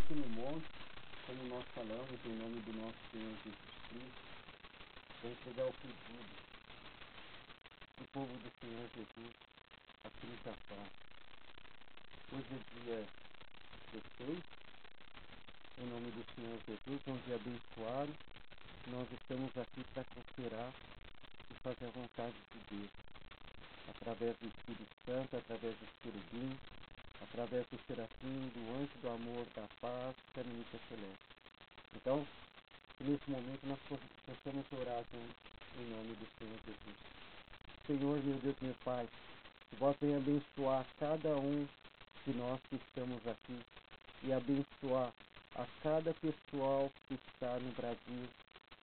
aqui no monte, como nós falamos, em nome do nosso Senhor Jesus Cristo, para entregar o pedido do povo do Senhor Jesus aqui no Japão. Hoje é dia 16, em nome do Senhor Jesus, um dia abençoado. Nós estamos aqui para cooperar e fazer a vontade de Deus, através do Espírito Santo, através dos querubins, através do serafim, do anjo do amor, da paz, da milícia celeste. Então, nesse momento nós possamos orar em nome do Senhor Jesus. Senhor, meu Deus, meu Pai, que vós venha abençoar cada um de nós que estamos aqui e abençoar a cada pessoal que está no Brasil,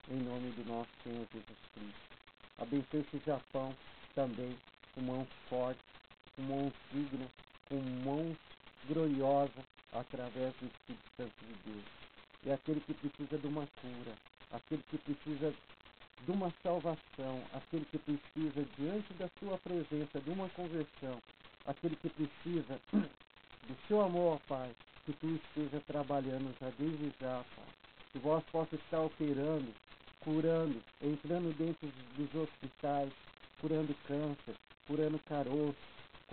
em nome do nosso Senhor Jesus Cristo. Abençoe esse Japão também, com mãos fortes, com mãos dignas, com mãos gloriosas, através do Espírito Santo de Deus. E aquele que precisa de uma cura, aquele que precisa de uma salvação, aquele que precisa, diante da sua presença, de uma conversão, aquele que precisa do seu amor, Pai, que tu esteja trabalhando já desde já, Pai. Que vós possa estar operando, curando, entrando dentro dos hospitais, curando câncer, curando caroço,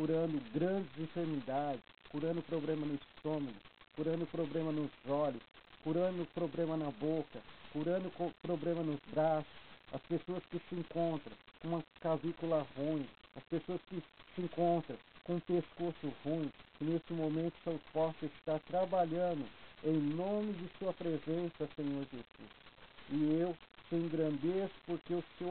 curando grandes enfermidades, curando problema no estômago, curando problema nos olhos, curando problema na boca, curando problema nos braços, as pessoas que se encontram com uma clavícula ruim, as pessoas que se encontram com um pescoço ruim, que nesse momento só possa estar trabalhando em nome de sua presença, Senhor Jesus. E eu te engrandeço porque o Senhor